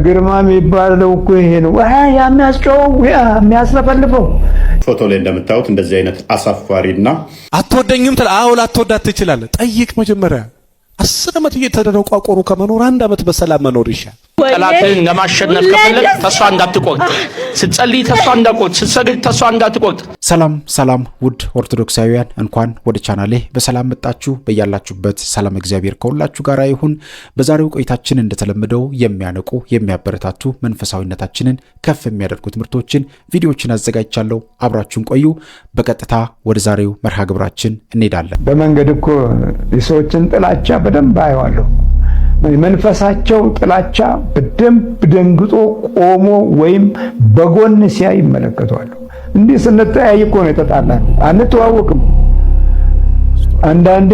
ግርማ የሚባለው እኮ ይሄ ነው የሚያስጨው የሚያስለፈልፈው። ፎቶ ላይ እንደምታዩት እንደዚህ አይነት አሳፋሪና አትወደኝም ትል አውል አትወዳት ትችላለህ። ጠይቅ መጀመሪያ 10 ዓመት እየተደረቋቆሩ ከመኖር 1 ዓመት በሰላም መኖር ይሻል። ጠላትን ለማሸነፍ ከፈለግ ተስፋ እንዳትቆርጥ፣ ስትጸልይ ተስፋ እንዳትቆርጥ፣ ስትሰግድ ተስፋ እንዳትቆርጥ። ሰላም ውድ ኦርቶዶክሳውያን እንኳን ወደ ቻናሌ በሰላም መጣችሁ። በያላችሁበት ሰላም እግዚአብሔር ከሁላችሁ ጋር ይሁን። በዛሬው ቆይታችን እንደተለመደው የሚያነቁ የሚያበረታቱ መንፈሳዊነታችንን ከፍ የሚያደርጉ ትምህርቶችን ቪዲዮዎችን አዘጋጅቻለሁ። አብራችሁን ቆዩ። በቀጥታ ወደ ዛሬው መርሃ ግብራችን እንሄዳለን። በመንገድ እኮ የሰዎችን ጥላቻ በደንብ አየዋለሁ። መንፈሳቸው ጥላቻ በደንብ ደንግጦ ቆሞ ወይም በጎን ሲያይ ይመለከቷል። እንዲህ ስንተያይ እኮ ነው የተጣላን፣ አንተዋወቅም። አንዳንዴ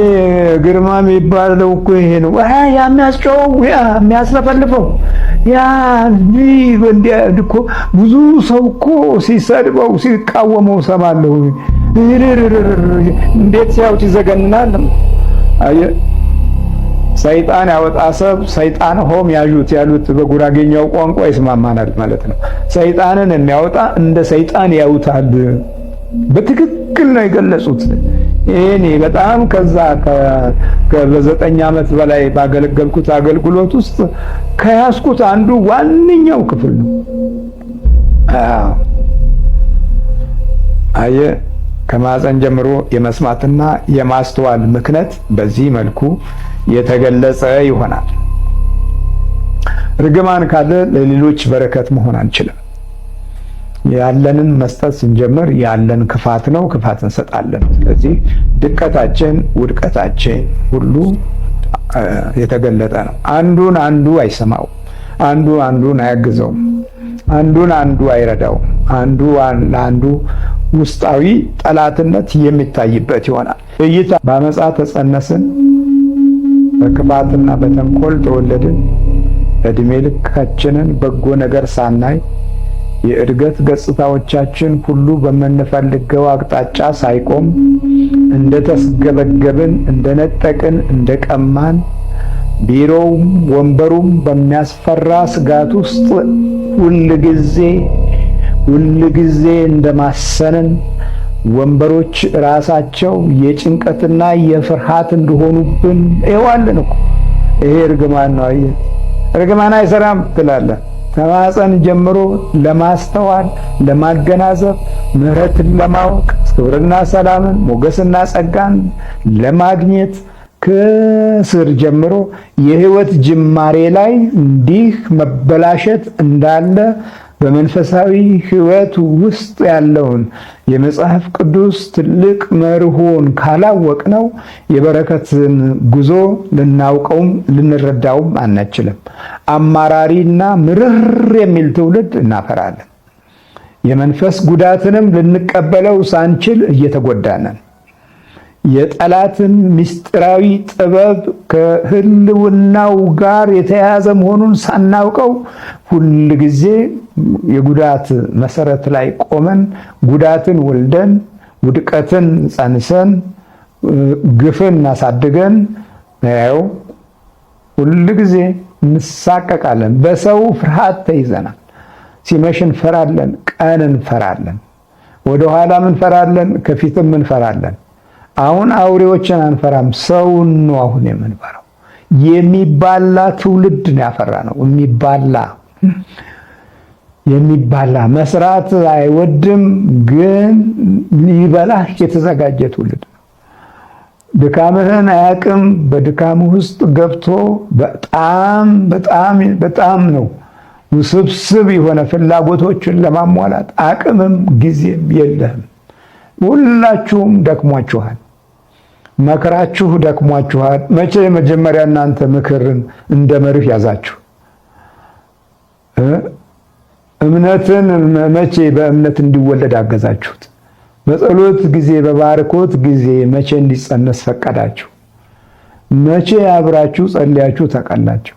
ግርማ የሚባለው እኮ ይሄ ነው የሚያስጨው የሚያስለፈልፈው እኮ ብዙ ሰው እኮ ሲሰድበው ሲቃወመው ሰማለሁ። እንዴት ሲያውት ይዘገንናል። ሰይጣን ያወጣ ሰብ ሰይጣን ሆም ያዩት ያሉት በጉራጌኛው ቋንቋ ይስማማናል ማለት ነው። ሰይጣንን የሚያወጣ እንደ ሰይጣን ያዩታል። በትክክል ነው የገለጹት። እኔ በጣም ከዛ ከ9 ዓመት በላይ ባገለገልኩት አገልግሎት ውስጥ ከያዝኩት አንዱ ዋነኛው ክፍል ነው። ከማህፀን ጀምሮ የመስማትና የማስተዋል ምክንያት በዚህ መልኩ የተገለጸ ይሆናል። ርግማን ካለ ለሌሎች በረከት መሆን አንችልም። ያለንን መስጠት ስንጀምር ያለን ክፋት ነው፣ ክፋት እንሰጣለን። ስለዚህ ድቀታችን፣ ውድቀታችን ሁሉ የተገለጠ ነው። አንዱን አንዱ አይሰማው፣ አንዱን አያግዘውም፣ አንዱ አይረዳውም። አንዱ ለአንዱ ውስጣዊ ጠላትነት የሚታይበት ይሆናል። እይታ በአመፃ ተጸነስን፣ በክፋትና በተንኮል ተወለድን። እድሜ ልካችንን በጎ ነገር ሳናይ የእድገት ገጽታዎቻችን ሁሉ በምንፈልገው አቅጣጫ ሳይቆም እንደተስገበገብን፣ እንደነጠቅን፣ እንደቀማን ቢሮውም ወንበሩም በሚያስፈራ ስጋት ውስጥ ሁልጊዜ እንደማሰንን ወንበሮች ራሳቸው የጭንቀትና የፍርሃት እንደሆኑብን ይዋልን እኮ ይሄ እርግማን ነው። አየህ፣ እርግማን አይሰራም ትላለህ። ከማህፀን ጀምሮ ለማስተዋል፣ ለማገናዘብ፣ ምሕረትን ለማወቅ፣ ክብርና ሰላምን፣ ሞገስና ጸጋን ለማግኘት ከስር ጀምሮ የህይወት ጅማሬ ላይ እንዲህ መበላሸት እንዳለ በመንፈሳዊ ህይወት ውስጥ ያለውን የመጽሐፍ ቅዱስ ትልቅ መርሆን ካላወቅነው የበረከትን ጉዞ ልናውቀውም ልንረዳውም አንችልም። አማራሪና ምርር የሚል ትውልድ እናፈራለን። የመንፈስ ጉዳትንም ልንቀበለው ሳንችል እየተጎዳነን የጠላትን ምስጢራዊ ጥበብ ከህልውናው ጋር የተያያዘ መሆኑን ሳናውቀው ሁልጊዜ የጉዳት መሰረት ላይ ቆመን ጉዳትን ወልደን ውድቀትን ጸንሰን ግፍን አሳድገን ነው ሁልጊዜ እንሳቀቃለን። በሰው ፍርሃት ተይዘናል። ሲመሽ እንፈራለን፣ ቀን እንፈራለን፣ ወደ ኋላም እንፈራለን፣ ከፊትም እንፈራለን። አሁን አውሬዎችን አንፈራም፣ ሰውን ነው አሁን የምንፈራው። የሚባላ ትውልድ ነው ያፈራ ነው። የሚባላ መስራት አይወድም፣ ግን ሊበላህ የተዘጋጀ ትውልድ ነው። ድካምህን አያውቅም። በድካምህ ውስጥ ገብቶ በጣም ነው ውስብስብ የሆነ ፍላጎቶችን ለማሟላት አቅምም ጊዜም የለህም። ሁላችሁም ደክሟችኋል። መከራችሁ ደክሟችኋል። መቼ መጀመሪያ እናንተ ምክርን እንደ መርህ ያዛችሁ? እምነትን መቼ በእምነት እንዲወለድ አገዛችሁት? በጸሎት ጊዜ በባርኮት ጊዜ መቼ እንዲጸነስ ፈቀዳችሁ? መቼ አብራችሁ ጸልያችሁ ተቀላችሁ?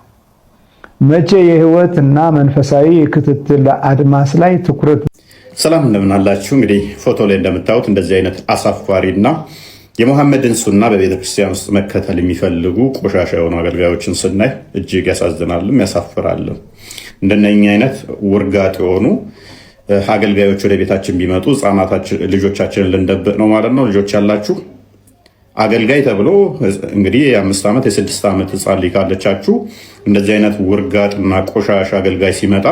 መቼ የህይወትና መንፈሳዊ ክትትል አድማስ ላይ ትኩረት። ሰላም እንደምን አላችሁ? እንግዲህ ፎቶ ላይ እንደምታዩት እንደዚህ አይነት አሳፋሪና የሙሐመድን ሱና በቤተ ክርስቲያን ውስጥ መከተል የሚፈልጉ ቆሻሻ የሆኑ አገልጋዮችን ስናይ እጅግ ያሳዝናልም ያሳፍራልም። እንደነኛ አይነት ውርጋጥ የሆኑ አገልጋዮች ወደ ቤታችን ቢመጡ ልጆቻችንን ልንደብቅ ነው ማለት ነው። ልጆች ያላችሁ አገልጋይ ተብሎ እንግዲህ የ5 ዓመት የ6 ዓመት ህፃን ልጅ ካለቻችሁ እንደዚህ አይነት ውርጋጥና ቆሻሻ አገልጋይ ሲመጣ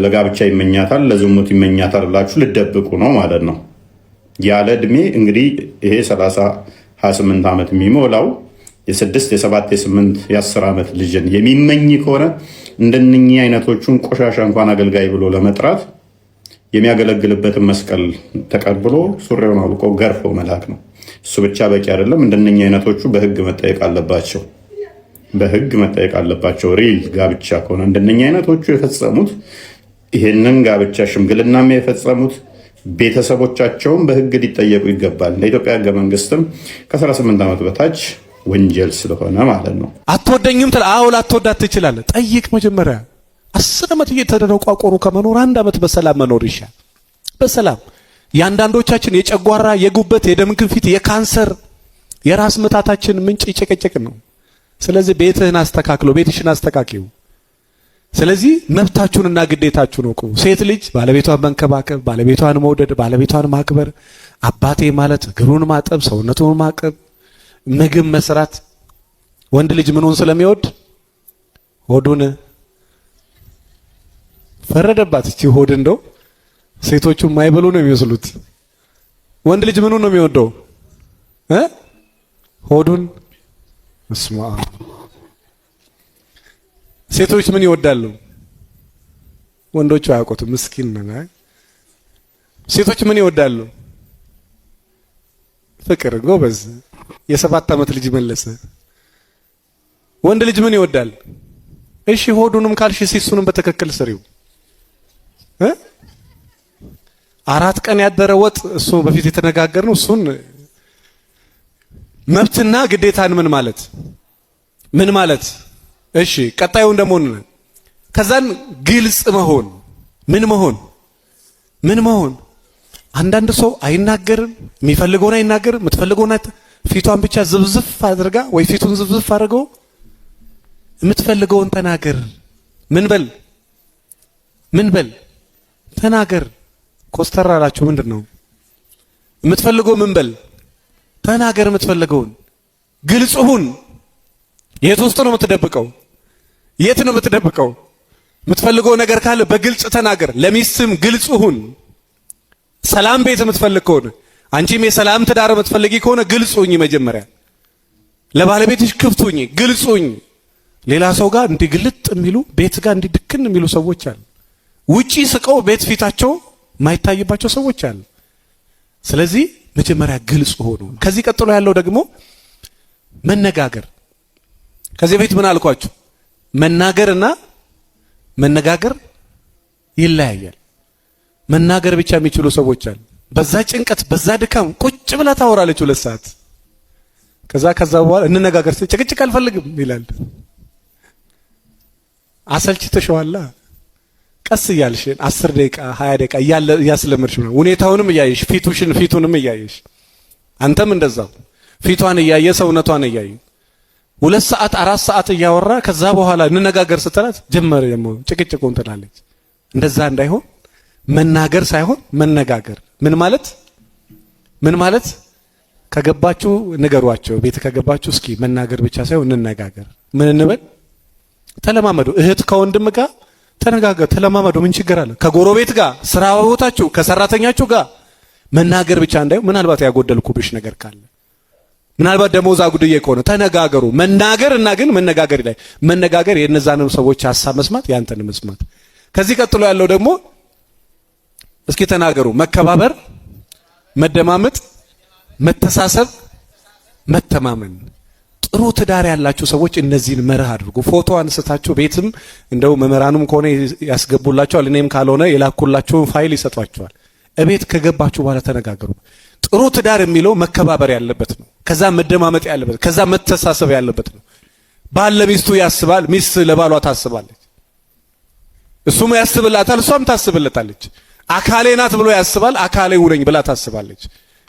ለጋብቻ ይመኛታል፣ ለዝሙት ይመኛታል ብላችሁ ልደብቁ ነው ማለት ነው። ያለ እድሜ እንግዲህ ይሄ 28 ዓመት የሚሞላው የ6 የ7 የ8 የ10 ዓመት ልጅን የሚመኝ ከሆነ እንደነኚህ አይነቶቹን ቆሻሻ እንኳን አገልጋይ ብሎ ለመጥራት የሚያገለግልበትን መስቀል ተቀብሎ ሱሪውን አውልቆ ገርፎ መላክ ነው። እሱ ብቻ በቂ አይደለም። እንደነኚህ አይነቶቹ በህግ መጠየቅ አለባቸው። በህግ መጠየቅ አለባቸው። ሪል ጋብቻ ከሆነ እንደነኚህ አይነቶቹ የፈጸሙት ይህንን ጋብቻ ሽምግልናም የፈጸሙት ቤተሰቦቻቸውን በህግ ሊጠየቁ ይገባል። ለኢትዮጵያ ህገ መንግስትም ከ18 ዓመት በታች ወንጀል ስለሆነ ማለት ነው። አትወደኝም ትል አዎ ላትወዳት ትችላለህ። ጠይቅ መጀመሪያ 10 ዓመት እየተደነቋቆሩ ከመኖር 1 ዓመት በሰላም መኖር ይሻል። በሰላም የአንዳንዶቻችን የጨጓራ የጉበት የደም ግፊት የካንሰር የራስ ምታታችን ምንጭ ጭቅጭቅ ነው። ስለዚህ ቤትህን አስተካክሎ ቤትሽን አስተካክዩ። ስለዚህ መብታችሁንና ግዴታችሁን እወቁ። ሴት ልጅ ባለቤቷን መንከባከብ፣ ባለቤቷን መውደድ፣ ባለቤቷን ማክበር፣ አባቴ ማለት እግሩን ማጠብ፣ ሰውነቱን ማጠብ፣ ምግብ መስራት። ወንድ ልጅ ምኑን ስለሚወድ ሆዱን ፈረደባት። እቺ ሆድ እንደው ሴቶቹ የማይበሉ ነው የሚመስሉት። ወንድ ልጅ ምኑን ነው የሚወደው? ሆዱን። እስማ ሴቶች ምን ይወዳሉ? ወንዶቹ አያውቁትም። ምስኪን ነው። ሴቶች ምን ይወዳሉ? ፍቅር። ጎበዝ። የ7 ዓመት ልጅ መለሰ። ወንድ ልጅ ምን ይወዳል? እሺ ሆዱንም ካልሽ ሲሱንም በትክክል ስሪው። 4 ቀን ያደረ ወጥ እሱ በፊት የተነጋገርነው እሱን መብትና ግዴታን ምን ማለት እሺ ቀጣዩን ደግሞ ከዛን ግልጽ መሆን ምን መሆን አንዳንድ ሰው አይናገርም፣ የሚፈልገውን አይናገርም፣ የምትፈልገውን ፊቷን ብቻ ዝብዝፍ አድርጋ ወይ ፊቱን ዝብዝፍ አድርገው የምትፈልገውን ተናገር። ምን በል ተናገር። ኮስተር አላችሁ ምንድነው የምትፈልገው? ምን በል ተናገር። የምትፈልገውን ግልጽ ሁን። የት ውስጥ ነው የምትደብቀው? የት ነው የምትደብቀው? የምትፈልገው ነገር ካለ በግልጽ ተናገር። ለሚስትም ግልጽ ሁን። ሰላም ቤት የምትፈልግ ከሆነ አንቺም የሰላም ትዳር የምትፈልጊ ከሆነ ግልጽ ሁኝ። መጀመሪያ ለባለቤትሽ ክፍት ሁኝ፣ ግልጽ ሁኝ። ሌላ ሰው ጋር እንዲህ ግልጥ የሚሉ ቤት ጋር እንዲህ ድክን የሚሉ ሰዎች አሉ። ውጪ ስቀው ቤት ፊታቸው ማይታይባቸው ሰዎች አሉ። ስለዚህ መጀመሪያ ግልጽ ሆኑ። ከዚህ ቀጥሎ ያለው ደግሞ መነጋገር። ከዚህ በፊት ምን አልኳችሁ? መናገርና መነጋገር ይለያያል። መናገር ብቻ የሚችሉ ሰዎች አሉ። በዛ ጭንቀት በዛ ድካም ቁጭ ብላ ታወራለች 2 ሰዓት። ከዛ በኋላ እንነጋገር ጭቅጭቅ አልፈልግም ይላል። አሰልችተሽዋላ። ቀስ እያልሽ 10 ደቂቃ 20 ደቂቃ እያስለመድሽ ነው። ሁኔታውንም እያየሽ ፊቱንም እያየሽ አንተም እንደዛው ፊቷን እያየ ሰውነቷን እያየ 2 ሰዓት 4 ሰዓት እያወራ ከዛ በኋላ እንነጋገር ስትላት ጀመረ ደግሞ ጭቅጭቁን ትላለች። እንደዛ እንዳይሆን መናገር ሳይሆን መነጋገር። ምን ማለት ከገባችሁ ንገሯቸው። ቤት ከገባችሁ እስኪ መናገር ብቻ ሳይሆን እንነጋገር። ምን እንበል? ተለማመዱ። እህት ከወንድም ጋር ተነጋገር፣ ተለማመዱ። ምን ችግር አለ? ከጎረቤት ጋር፣ ስራ ቦታችሁ፣ ከሰራተኛችሁ ጋር መናገር ብቻ እንዳይሆን ምናልባት ያጎደልኩብሽ ነገር ካለ ምናልባት ደሞዝ አጉድዬ ከሆነ ተነጋገሩ። መናገር እና ግን መነጋገር ላይ መነጋገር የነዛንም ሰዎች ሐሳብ መስማት ያንተን መስማት። ከዚህ ቀጥሎ ያለው ደግሞ እስኪ ተናገሩ። መከባበር፣ መደማመጥ፣ መተሳሰብ፣ መተማመን። ጥሩ ትዳር ያላችሁ ሰዎች እነዚህን መርህ አድርጉ። ፎቶ አንስታችሁ ቤትም እንደው መመራኑም ከሆነ ያስገቡላችኋል፣ እኔም ካልሆነ የላኩላችሁን ፋይል ይሰጧችኋል። እቤት ከገባችሁ በኋላ ተነጋገሩ። ጥሩ ትዳር የሚለው መከባበር ያለበት ነው። ከዛ መደማመጥ ያለበት፣ ከዛ መተሳሰብ ያለበት ነው። ባል ለሚስቱ ያስባል፣ ሚስት ለባሏ ታስባለች። እሱም ያስብላታል፣ እሷም ታስብለታለች። አካሌ ናት ብሎ ያስባል፣ አካሌ ሁነኝ ብላ ታስባለች።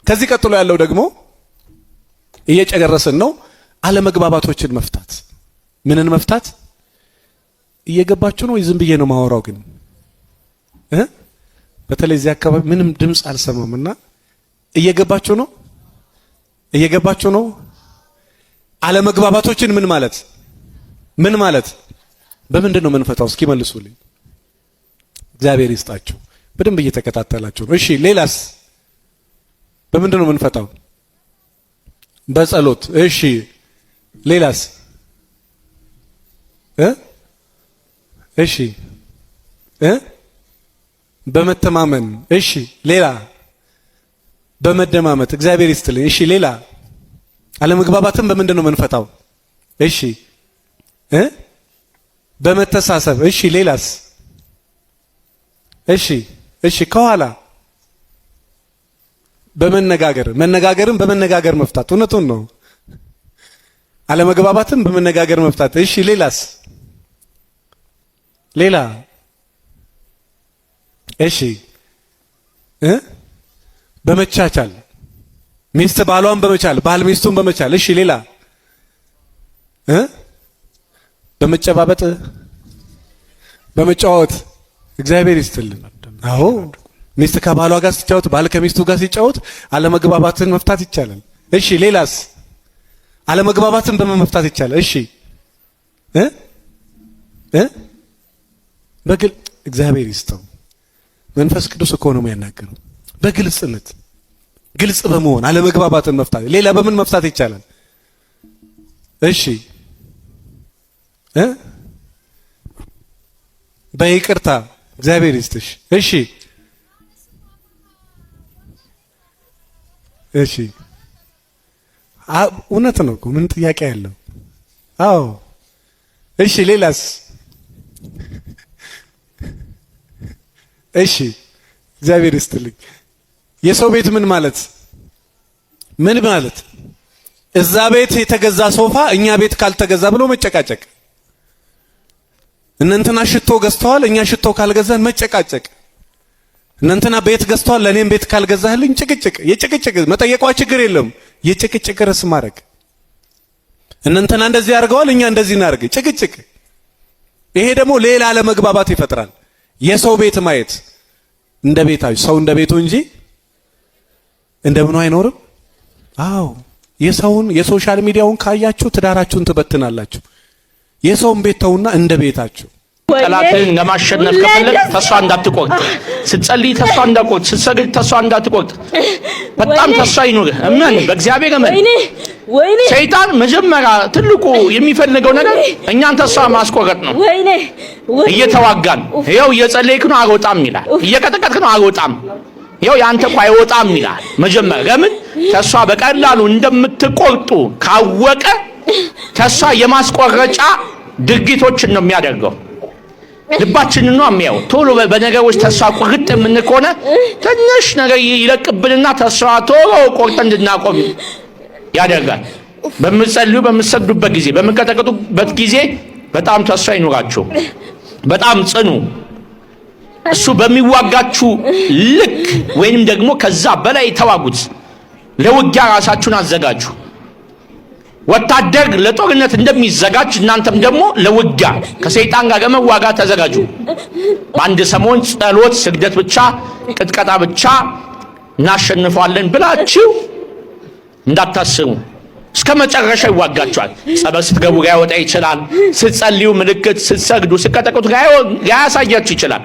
ከዚህ ቀጥሎ ያለው ደግሞ እየጨረስን ነው። አለመግባባቶችን መፍታት። ምንን መፍታት? እየገባችሁ ነው? ዝም ብዬ ነው ማወራው ግን በተለይ እዚህ አካባቢ ምንም ድምፅ አልሰማምና እየገባችሁ ነው? እየገባችሁ ነው? አለመግባባቶችን ምን ማለት በምንድን ነው የምንፈታው? እስኪ መልሱልኝ። እግዚአብሔር ይስጣችሁ። በደንብ እየተከታተላችሁ ነው። እሺ ሌላስ በምንድን ነው የምንፈታው? በጸሎት። እሺ ሌላስ? እሺ በመተማመን። እሺ ሌላ? በመደማመጥ። እግዚአብሔር ይስጥልኝ። እሺ ሌላ? አለመግባባትን በምንድን ነው የምንፈታው? እሺ በመተሳሰብ። እሺ ሌላስ? እሺ ከኋላ መነጋገርን በመነጋገር መፍታት። እውነቱን ነው። አለመግባባትን በመነጋገር መፍታት። እሺ ሌላስ? ሌላ? እሺ በመቻቻል ሚስት ባሏን በመቻል ባል ሚስቱን በመቻል። እሺ ሌላ? በመጨባበጥ በመጫወት። እግዚአብሔር ይስጥልን። አዎ ሚስት ከባሏ ጋር ሲጫወት፣ ባል ከሚስቱ ጋር ሲጫወት አለመግባባትን መፍታት ይቻላል። እሺ ሌላስ? አለመግባባትን በመፍታት ይቻላል። እሺ በግል እግዚአብሔር ይስጠው። መንፈስ ቅዱስ እኮ ነው የሚያናገረው። በግልጽነት ግልጽ በመሆን አለመግባባትን መፍታት። ሌላ በምን መፍታት ይቻላል? እሺ በይቅርታ። እግዚአብሔር ይስጥሽ። እሺ እውነት ነው እኮ ምን ጥያቄ ያለው? አዎ እሺ ሌላስ? እሺ እግዚአብሔር ይስጥልኝ። የሰው ቤት ምን ማለት እዛ ቤት የተገዛ ሶፋ እኛ ቤት ካልተገዛ ብሎ መጨቃጨቅ። እነንትና ሽቶ ገዝተዋል እኛ ሽቶ ካልገዛን መጨቃጨቅ። እነንትና ቤት ገዝተዋል ለኔም ቤት ካልገዛህልኝ ጭቅጭቅ። የጭቅጭቅ መጠየቋ ችግር የለም። የጭቅጭቅ ርዕስ ማድረግ። እነንትና እንደዚህ ያርገዋል እኛ እንደዚህ እናርግ። ጭቅጭቅ። ይሄ ደግሞ ሌላ አለመግባባት ይፈጥራል። የሰው ቤት ማየት እንደ ቤታችሁ ሰው እንደ ቤቱ እንጂ እንደምኑ አይኖርም። አዎ የሰውን የሶሻል ሚዲያውን ካያችሁ ትዳራችሁን ትበትናላችሁ። የሰውን ቤት ተውና እንደ ቤታችሁ። ጠላትን ለማሸነፍ ከፈለግ ተስፋ እንዳትቆርጥ፣ ስትጸልይ ተስፋ እንዳትቆርጥ፣ ስትሰግድ ተስፋ እንዳትቆርጥ። በጣም ተስፋ ይኑርህ። እመን፣ በእግዚአብሔር እመን። ሰይጣን መጀመሪያ ትልቁ የሚፈልገው ነገር እኛን ተስፋ ማስቆረጥ ነው። እየተዋጋን ይኸው እየጸለይክ ነው አልወጣም ይላል። እየቀጠቀጥክ ነው አልወጣም። ይኸው ያንተ እኮ አይወጣም ይላል። መጀመሪያ ለምን ተስፋ በቀላሉ እንደምትቆርጡ ካወቀ ተስፋ የማስቆረጫ ድርጊቶችን ነው የሚያደርገው። ልባችንን ነው የሚያው። ቶሎ በነገሮች ተስፋ ቁርጥ ምን ከሆነ ትንሽ ነገር ይለቅብንና ተስፋ ቶሎ ቆርጠን እንድናቆም ያደርጋል። በምትጸልዩ በምትሰግዱበት ጊዜ በምትቀጠቅጡበት ጊዜ በጣም ተስፋ ይኑራችሁ። በጣም ጽኑ። እሱ በሚዋጋችሁ ልክ ወይንም ደግሞ ከዛ በላይ ተዋጉት። ለውጊያ ራሳችሁን አዘጋጁ። ወታደር ለጦርነት እንደሚዘጋጅ እናንተም ደግሞ ለውጊያ ከሰይጣን ጋር ለመዋጋት ተዘጋጁ። በአንድ ሰሞን ጸሎት፣ ስግደት ብቻ ቅጥቀጣ ብቻ እናሸንፋለን ብላችሁ እንዳታስቡ። እስከ መጨረሻ ይዋጋችኋል። ጸበል ስትገቡ ያወጣ ይችላል። ስትጸልዩ ምልክት፣ ስትሰግዱ፣ ስትቀጠቅጡ ያሳያችሁ ይችላል።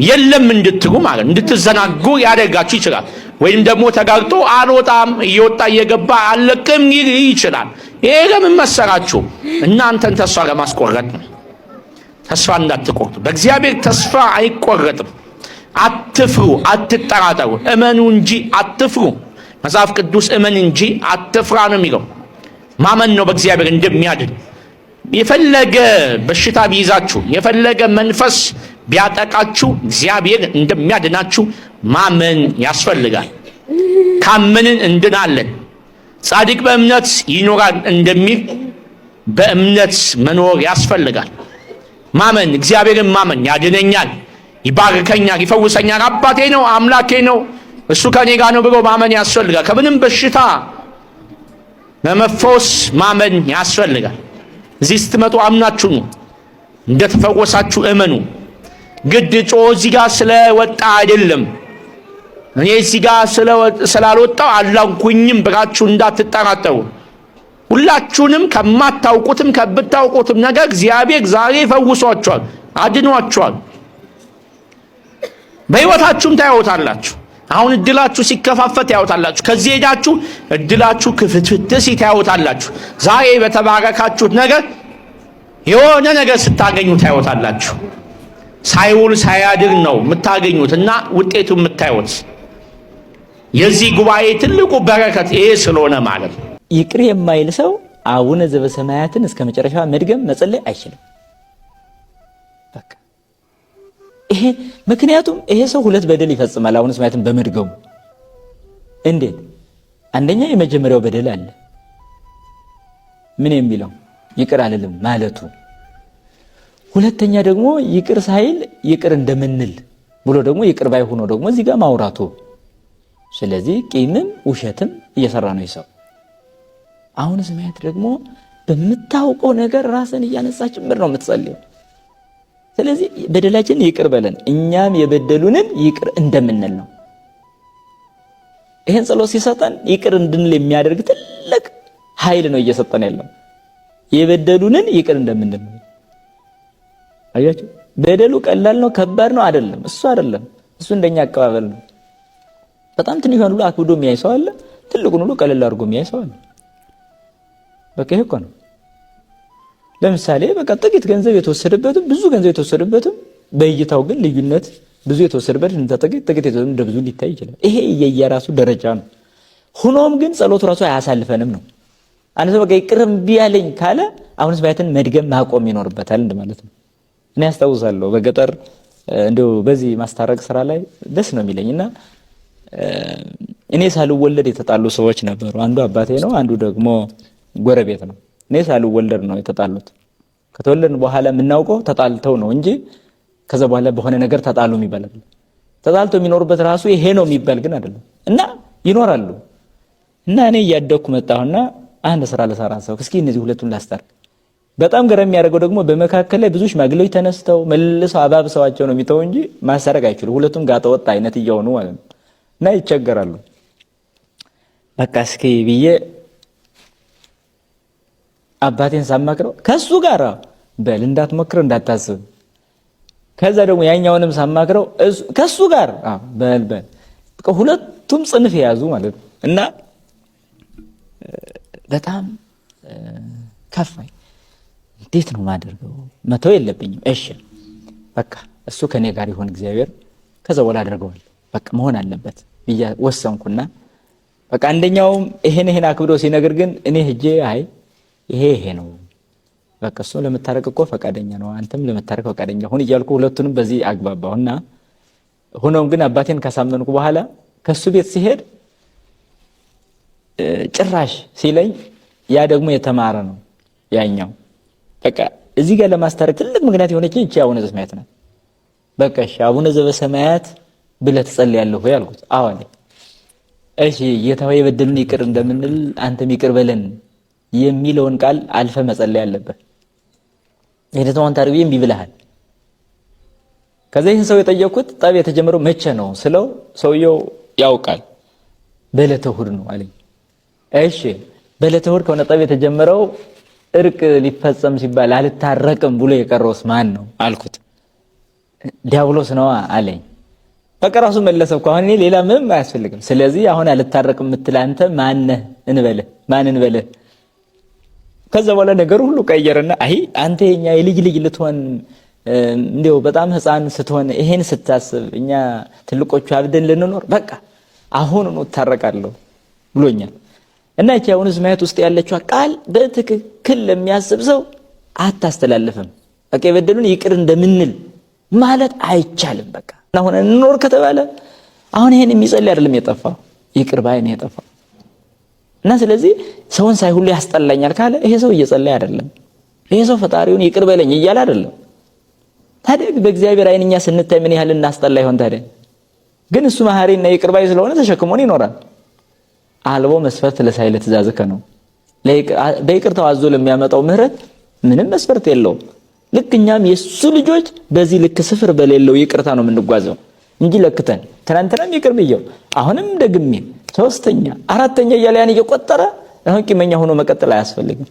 የለም እንድትሉ ማለት እንድትዘናጉ ያደርጋችሁ ይችላል። ወይም ደግሞ ተጋግጦ አልወጣም እየወጣ እየገባ አለቅም ይችላል። ይሄ ለምን መሰራችሁ? እናንተን ተስፋ ለማስቆረጥ ነው። ተስፋ እንዳትቆርጡ። በእግዚአብሔር ተስፋ አይቆረጥም። አትፍሩ፣ አትጠራጠሩ። እመኑ እንጂ አትፍሩ። መጽሐፍ ቅዱስ እመን እንጂ አትፍራ ነው የሚለው። ማመን ነው በእግዚአብሔር እንደሚያድን። የፈለገ በሽታ ቢይዛችሁ፣ የፈለገ መንፈስ ቢያጠቃችሁ እግዚአብሔር እንደሚያድናችሁ ማመን ያስፈልጋል። ካመንን እንድናለን። ጻድቅ በእምነት ይኖራል እንደሚል በእምነት መኖር ያስፈልጋል። ማመን፣ እግዚአብሔርን ማመን ያድነኛል፣ ይባርከኛል፣ ይፈውሰኛል፣ አባቴ ነው፣ አምላኬ ነው፣ እሱ ከኔ ጋር ነው ብሎ ማመን ያስፈልጋል። ከምንም በሽታ ለመፈወስ ማመን ያስፈልጋል። እዚህ ስትመጡ አምናችሁ ነው። እንደተፈወሳችሁ እመኑ። ግድ ጮህ እዚህ ጋር ስለወጣ አይደለም፣ እኔ እዚህ ጋር ስላልወጣው አላንኩኝም ብላችሁ እንዳትጠራጠሩ። ሁላችሁንም ከማታውቁትም ከብታውቁትም ነገር እግዚአብሔር ዛሬ ፈውሷችኋል፣ አድኗችኋል። በሕይወታችሁም ታዩታላችሁ። አሁን እድላችሁ ሲከፋፈት ያዩታላችሁ። ከዚህ ሄዳችሁ እድላችሁ ክፍትፍት ሲል ታዩታላችሁ። ዛሬ በተባረካችሁት ነገር የሆነ ነገር ስታገኙ ታዩታላችሁ። ሳይውል ሳያድር ነው የምታገኙት እና ውጤቱ የምታዩት። የዚህ ጉባኤ ትልቁ በረከት ይሄ ስለሆነ ማለት ነው። ይቅር የማይል ሰው አቡነ ዘበሰማያትን እስከ መጨረሻ መድገም መጸለይ አይችልም። በቃ ይሄ ምክንያቱም ይሄ ሰው ሁለት በደል ይፈጽማል አቡነ ዘበሰማያትን በመድገሙ። እንዴት? አንደኛ የመጀመሪያው በደል አለ፣ ምን የሚለው ይቅር አልልም ማለቱ። ሁለተኛ ደግሞ ይቅር ሳይል ይቅር እንደምንል ብሎ ደግሞ ይቅር ባይ ሆኖ ደግሞ እዚህ ጋር ማውራቱ። ስለዚህ ቂምም ውሸትም እየሰራ ነው ይሰው። አቡነ ዘበሰማያት ደግሞ በምታውቀው ነገር ራስን እያነሳ ጭምር ነው የምትጸልየው። ስለዚህ በደላችን ይቅር በለን እኛም የበደሉንን ይቅር እንደምንል ነው። ይሄን ጸሎት ሲሰጠን ይቅር እንድንል የሚያደርግ ትልቅ ኃይል ነው እየሰጠን ያለው። የበደሉንን ይቅር እንደምንል ነው። አያችሁ፣ በደሉ ቀላል ነው ከባድ ነው አይደለም። እሱ አይደለም፣ እሱ እንደኛ አቀባበል ነው። በጣም ትንሿን ሁሉ አክብዶ የሚያይ ሰው አለ፣ ትልቁን ሁሉ ቀለል አድርጎ የሚያይ ሰው አለ። በቃ ይሄ እኮ ነው። ለምሳሌ በቃ ጥቂት ገንዘብ የተወሰደበትም ብዙ ገንዘብ የተወሰደበትም በእይታው ግን ልዩነት ብዙ የተወሰደበት እንደ ጥቂት እንደ ብዙ ሊታይ ይችላል። ይሄ የየራሱ ደረጃ ነው። ሆኖም ግን ጸሎቱ ራሱ አያሳልፈንም ነው። አንተ በቃ ይቅር እምቢ አለኝ ካለ አቡነ ዘበሰማያትን መድገም ማቆም ይኖርበታል እንደማለት ነው። እኔ አስታውሳለሁ በገጠር እንደው በዚህ ማስታረቅ ስራ ላይ ደስ ነው የሚለኝና እኔ ሳልወለድ የተጣሉ ሰዎች ነበሩ። አንዱ አባቴ ነው፣ አንዱ ደግሞ ጎረቤት ነው። እኔ ሳልወለድ ነው የተጣሉት። ከተወለድን በኋላ የምናውቀው ተጣልተው ነው እንጂ ከዛ በኋላ በሆነ ነገር ተጣሉ የሚባል አይደለም። ተጣልተው የሚኖሩበት ራሱ ይሄ ነው የሚባል ግን አይደለም። እና ይኖራሉ። እና እኔ እያደኩ መጣሁና አንድ ስራ ለሰራ ሰው እስኪ እነዚህ ሁለቱን ላስታርቅ። በጣም ገረም የሚያደርገው ደግሞ በመካከል ላይ ብዙ ሽማግሌዎች ተነስተው መልሰው አባብሰዋቸው ነው የሚተው እንጂ ማሳረቅ አይችሉም። ሁለቱም ጋጠ ወጥ አይነት እየሆኑ ማለት ነው። እና ይቸገራሉ። በቃ እስኪ ብዬ አባቴን ሳማክረው ከሱ ጋር በል እንዳትሞክር እንዳታስብ። ከዛ ደግሞ ያኛውንም ሳማክረው ከሱ ጋር በል በቃ ሁለቱም ጽንፍ የያዙ ማለት ነው። እና በጣም ከፋኝ። እንዴት ነው ማደርገው? መተው የለብኝም። እሺ በቃ እሱ ከኔ ጋር ይሆን እግዚአብሔር፣ ከዛ በኋላ አደርገዋለሁ። በቃ መሆን አለበት ብዬ ወሰንኩና በቃ አንደኛውም ይሄን አክብዶ ሲነግር ግን እኔ ሄጄ አይ ይሄ ነው በቃ እሱ ለመታረቅ እኮ ፈቃደኛ ነው፣ አንተም ለመታረቅ ፈቃደኛ ሁን እያልኩ ሁለቱንም በዚህ አግባባሁና ሆኖም ግን አባቴን ካሳመንኩ በኋላ ከሱ ቤት ሲሄድ ጭራሽ ሲለኝ ያ ደግሞ የተማረ ነው ያኛው። በቃ እዚህ ጋር ለማስታረቅ ትልቅ ምክንያት የሆነችኝ እቺ አቡነ ዘበሰማያት ናት። በቃ እሺ አቡነ ዘበሰማያት ብለህ ትጸልያለህ ወይ አልኩት። አዎ አለ። እሺ ጌታዬ የበደሉን ይቅር እንደምንል አንተም ይቅር በለን የሚለውን ቃል አልፈ መጸለይ አለበት። የደተዋን ታርቢም ቢብልሃል። ከዛ ይህን ሰው የጠየቅኩት ጠብ የተጀመረው መቼ ነው ስለው ሰውየው ያውቃል፣ በዕለተ እሑድ ነው አለኝ። እሺ በዕለተ እሑድ ከሆነ ጠብ የተጀመረው እርቅ ሊፈጸም ሲባል አልታረቅም ብሎ የቀረውስ ማን ነው አልኩት። ዲያብሎስ ነው አለኝ። በቃ ራሱ መለሰ እኮ አሁን እኔ ሌላ ምንም አያስፈልግም። ስለዚህ አሁን አልታረቅም የምትል አንተ ማነህ እንበልህ፣ ማን እንበልህ? ከዛ በኋላ ነገሩ ሁሉ ቀየረና አይ አንተ የኛ የልጅ ልትሆን እንደው በጣም ህፃን ስትሆን ይሄን ስታስብ እኛ ትልቆቹ አብደን ልንኖር በቃ አሁን ነው ታረቃለሁ ብሎኛል። እና እቺ አቡነ ዘበሰማያት ውስጥ ያለችው ቃል በትክክል ለሚያስብ ሰው አታስተላልፍም። በቃ የበደሉን ይቅር እንደምንል ማለት አይቻልም። በቃ አሁን እንኖር ከተባለ አሁን ይሄን የሚጸልይ አይደለም የጠፋው፣ ይቅር ባይ ነው የጠፋው። እና ስለዚህ ሰውን ሳይ ሁሉ ያስጠላኛል ካለ ይሄ ሰው እየጸለየ አይደለም። ይሄ ሰው ፈጣሪውን ይቅር በለኝ እያለ አይደለም። ታዲያ በእግዚአብሔር ዓይንኛ ስንታይ ምን ያህል እናስጠላ ይሆን ታዲያ? ግን እሱ መሐሪና ይቅር ባይ ስለሆነ ተሸክሞን ይኖራል። አልቦ መስፈርት ለሳይለ ትእዛዝከ ነው። በይቅርታው አዞ ለሚያመጣው ምህረት ምንም መስፈርት የለውም። ልክኛም የሱ ልጆች በዚህ ልክ ስፍር በሌለው ይቅርታ ነው የምንጓዘው እንጂ ለክተን ትናንትናም ይቅር ብየው አሁንም ደግሜ ሶስተኛ አራተኛ እያለ ያን እየቆጠረ አሁን ቂመኛ ሆኖ መቀጠል አያስፈልግም።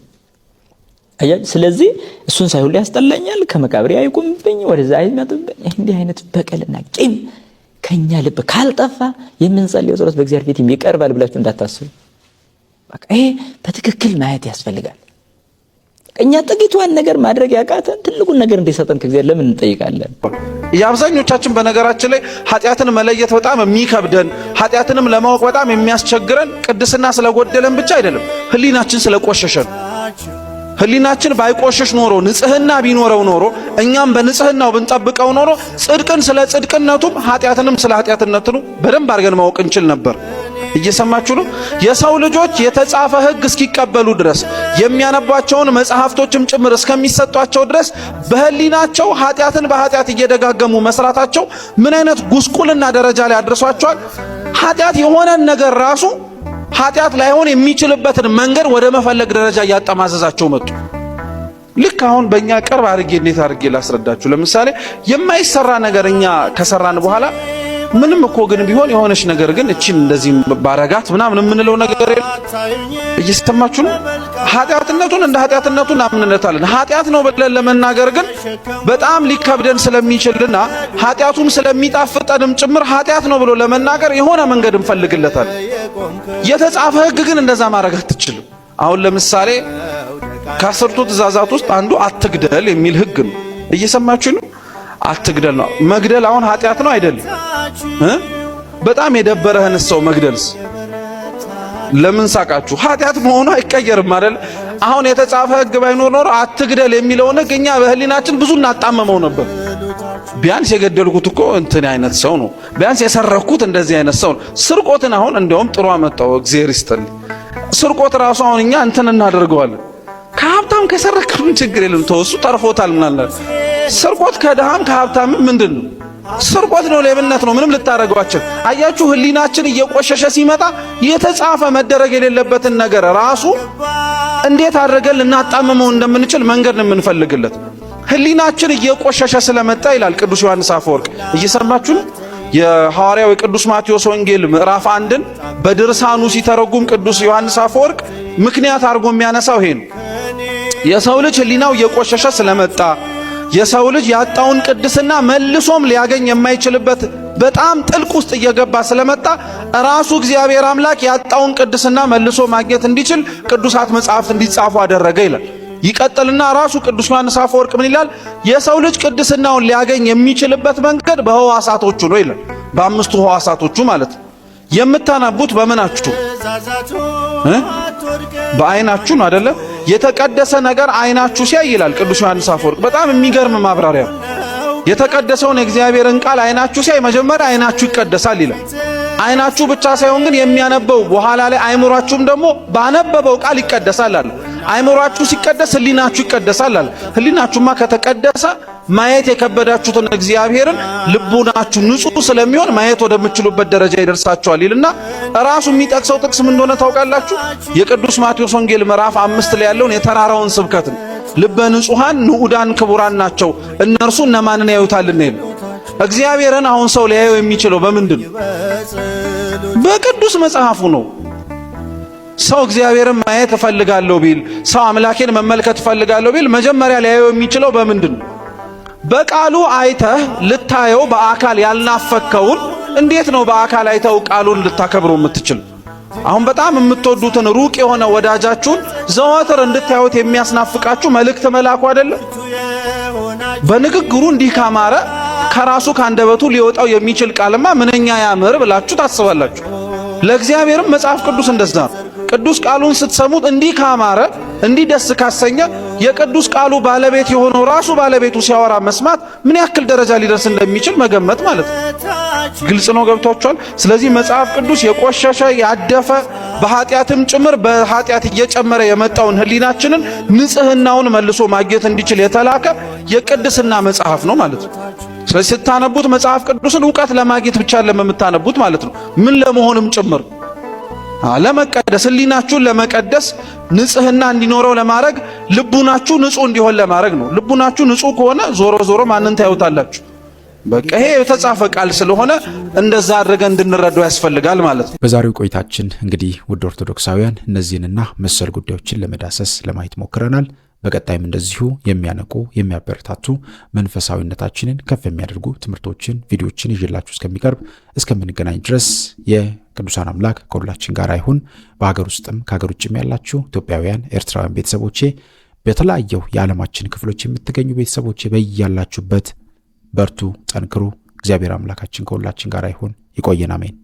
ስለዚህ እሱን ሳይሆን ያስጠላኛል ከመቃብሬ አይቁምብኝ ወደዛ አይመጥብኝ እንዲህ አይነት በቀልና ቂም ከኛ ልብ ካልጠፋ የምንጸልየው ጸሎት በእግዚአብሔር ፊት ይቀርባል ብላችሁ እንዳታስቡ። በቃ ይሄ በትክክል ማየት ያስፈልጋል። እኛ ጥቂቷን ነገር ማድረግ ያቃተን ትልቁን ነገር እንዲሰጠን ከእግዚአብሔር ለምን እንጠይቃለን? የአብዛኞቻችን በነገራችን ላይ ኃጢአትን መለየት በጣም የሚከብደን ኃጢአትንም ለማወቅ በጣም የሚያስቸግረን ቅድስና ስለጎደለን ብቻ አይደለም፣ ህሊናችን ስለቆሸሸን። ህሊናችን ባይቆሸሽ ኖሮ ንጽህና ቢኖረው ኖሮ እኛም በንጽህናው ብንጠብቀው ኖሮ ጽድቅን ስለ ጽድቅነቱም ኃጢአትንም ስለ ኃጢአትነቱ በደንብ አድርገን ማወቅ እንችል ነበር። እየሰማችሁ ነው? የሰው ልጆች የተጻፈ ህግ እስኪቀበሉ ድረስ የሚያነቧቸውን መጽሐፍቶችም ጭምር እስከሚሰጧቸው ድረስ በህሊናቸው ኃጢአትን በኃጢአት እየደጋገሙ መስራታቸው ምን አይነት ጉስቁልና ደረጃ ላይ አድርሷቸዋል? ኃጢአት የሆነን ነገር ራሱ ኃጢአት ላይሆን የሚችልበትን መንገድ ወደ መፈለግ ደረጃ እያጠማዘዛቸው መጡ። ልክ አሁን በእኛ ቅርብ አድርጌ እንዴት አድርጌ ላስረዳችሁ? ለምሳሌ የማይሰራ ነገር እኛ ከሰራን በኋላ ምንም እኮ ግን ቢሆን የሆነች ነገር ግን እቺን እንደዚህ ባረጋት ምናምን የምንለው ነገር እየሰማችሁ ነው? ኃጢአትነቱን እንደ ኃጢአትነቱ እናምንለታለን። ኃጢአት ነው ብለን ለመናገር ግን በጣም ሊከብደን ስለሚችልና ኃጢአቱም ስለሚጣፍጠንም ጭምር ኃጢአት ነው ብሎ ለመናገር የሆነ መንገድ እንፈልግለታለን። የተጻፈ ህግ ግን እንደዛ ማድረግ አትችልም። አሁን ለምሳሌ ከ10ቱ ትእዛዛት ውስጥ አንዱ አትግደል የሚል ህግ ነው። እየሰማችሁ ነው? አትግደል ነው። መግደል አሁን ኃጢአት ነው አይደለም? በጣም የደበረህን ሰው መግደልስ ለምን ሳቃችሁ? ኃጢአት መሆኑ አይቀየርም አይደል? አሁን የተጻፈ ህግ ባይኖር ኖሮ አትግደል የሚለውን ህግ እኛ በህሊናችን ብዙ እናጣመመው ነበር። ቢያንስ የገደልኩት እኮ እንትን አይነት ሰው ነው፣ ቢያንስ የሰረኩት እንደዚህ አይነት ሰው ነው። ስርቆትን አሁን እንደውም ጥሩ አመጣው እግዚአብሔር ይስጥልኝ። ስርቆት ራሱ አሁን እኛ እንትን እናደርገዋለን። ከሀብታም ከሰረከም ችግር የለም ተወሱ ተርፎታል ምናምን። ስርቆት ከደሃም ከሀብታም ምንድነው? ስርቆት ነው፣ ሌብነት ነው። ምንም ልታረጋችሁ። አያችሁ ህሊናችን እየቆሸሸ ሲመጣ የተጻፈ መደረግ የሌለበትን ነገር ራሱ እንዴት አድርገን ልናጣመመው እንደምንችል መንገድ ነው የምንፈልግለት። ህሊናችን እየቆሸሸ ስለመጣ ይላል ቅዱስ ዮሐንስ አፈወርቅ። እየሰማችሁ ነው? የሐዋርያው የቅዱስ ማቴዎስ ወንጌል ምዕራፍ 1ን በድርሳኑ ሲተረጉም ቅዱስ ዮሐንስ አፈወርቅ ምክንያት አድርጎ የሚያነሳው ይሄ ነው። የሰው ልጅ ህሊናው እየቆሸሸ ስለመጣ የሰው ልጅ ያጣውን ቅድስና መልሶም ሊያገኝ የማይችልበት በጣም ጥልቅ ውስጥ እየገባ ስለመጣ ራሱ እግዚአብሔር አምላክ ያጣውን ቅድስና መልሶ ማግኘት እንዲችል ቅዱሳት መጻሕፍት እንዲጻፉ አደረገ ይላል። ይቀጥልና ራሱ ቅዱስ ዮሐንስ አፈወርቅ ምን ይላል? የሰው ልጅ ቅድስናውን ሊያገኝ የሚችልበት መንገድ በህዋሳቶቹ ነው ይላል። በአምስቱ ህዋሳቶቹ ማለት ነው። የምታነቡት በምናችሁ? በአይናችሁ ነው አይደለ? የተቀደሰ ነገር አይናችሁ ሲያይ ይላል ቅዱስ ዮሐንስ አፈወርቅ። በጣም የሚገርም ማብራሪያ። የተቀደሰውን የእግዚአብሔርን ቃል አይናችሁ ሲያይ መጀመሪያ አይናችሁ ይቀደሳል ይላል። አይናችሁ ብቻ ሳይሆን ግን የሚያነበው በኋላ ላይ አይምሯችሁም ደግሞ ባነበበው ቃል ይቀደሳል አለ። አይምሯችሁ ሲቀደስ ህሊናችሁ ይቀደሳል አለ። ህሊናችሁማ ከተቀደሰ ማየት የከበዳችሁትን እግዚአብሔርን ልቡናችሁ ንጹህ ስለሚሆን ማየት ወደምትችሉበት ደረጃ ይደርሳችኋል ይልና ራሱ የሚጠቅሰው ጥቅስ ምን እንደሆነ ታውቃላችሁ? የቅዱስ ማቴዎስ ወንጌል ምዕራፍ 5 ላይ ያለውን የተራራውን ስብከት ነው። ልበ ንጹሃን ንዑዳን ክቡራን ናቸው እነርሱ እነማንን ያዩታልና ይላል። እግዚአብሔርን አሁን ሰው ሊያየው የሚችለው በምንድን ነው? በቅዱስ መጽሐፉ ነው። ሰው እግዚአብሔርን ማየት እፈልጋለሁ ቢል፣ ሰው አምላኬን መመልከት እፈልጋለሁ ቢል መጀመሪያ ሊያየው የሚችለው በምንድን ነው? በቃሉ አይተህ ልታየው በአካል ያልናፈከውን እንዴት ነው በአካል አይተው ቃሉን ልታከብረው የምትችል? አሁን በጣም የምትወዱትን ሩቅ የሆነ ወዳጃችሁን ዘወትር እንድታዩት የሚያስናፍቃችሁ መልእክት መላኩ አይደለም? በንግግሩ እንዲህ ካማረ ከራሱ ካንደበቱ ሊወጣው የሚችል ቃልማ ምንኛ ያምር ብላችሁ ታስባላችሁ። ለእግዚአብሔርም መጽሐፍ ቅዱስ እንደዛ ነው። ቅዱስ ቃሉን ስትሰሙት እንዲህ ካማረ እንዲህ ደስ ካሰኘ የቅዱስ ቃሉ ባለቤት የሆነው ራሱ ባለቤቱ ሲያወራ መስማት ምን ያክል ደረጃ ሊደርስ እንደሚችል መገመት ማለት ነው። ግልጽ ነው፣ ገብቷችኋል? ስለዚህ መጽሐፍ ቅዱስ የቆሸሸ ያደፈ በኃጢአትም ጭምር በኃጢአት እየጨመረ የመጣውን ህሊናችንን ንጽህናውን መልሶ ማግኘት እንዲችል የተላከ የቅድስና መጽሐፍ ነው ማለት ነው። ስለዚህ ስታነቡት መጽሐፍ ቅዱስን ዕውቀት ለማግኘት ብቻ ለምታነቡት ማለት ነው። ምን ለመሆንም ጭምር ለመቀደስ ህሊናችሁን ለመቀደስ ንጽህና እንዲኖረው ለማድረግ ልቡናችሁ ንጹህ እንዲሆን ለማድረግ ነው። ልቡናችሁ ንጹህ ከሆነ ዞሮ ዞሮ ማንን ታዩታላችሁ? በቃ ይሄ የተጻፈ ቃል ስለሆነ እንደዛ አድርገን እንድንረዳው ያስፈልጋል ማለት ነው። በዛሬው ቆይታችን እንግዲህ ውድ ኦርቶዶክሳውያን እነዚህንና መሰል ጉዳዮችን ለመዳሰስ ለማየት ሞክረናል። በቀጣይም እንደዚሁ የሚያነቁ የሚያበረታቱ መንፈሳዊነታችንን ከፍ የሚያደርጉ ትምህርቶችን፣ ቪዲዮዎችን ይዤላችሁ እስከሚቀርብ እስከምንገናኝ ድረስ የቅዱሳን አምላክ ከሁላችን ጋር ይሁን። በሀገር ውስጥም ከሀገር ውጭም ያላችሁ ኢትዮጵያውያን፣ ኤርትራውያን ቤተሰቦቼ፣ በተለያየው የዓለማችን ክፍሎች የምትገኙ ቤተሰቦቼ በያላችሁበት በርቱ፣ ጠንክሩ። እግዚአብሔር አምላካችን ከሁላችን ጋር ይሁን። ይቆየን። አሜን።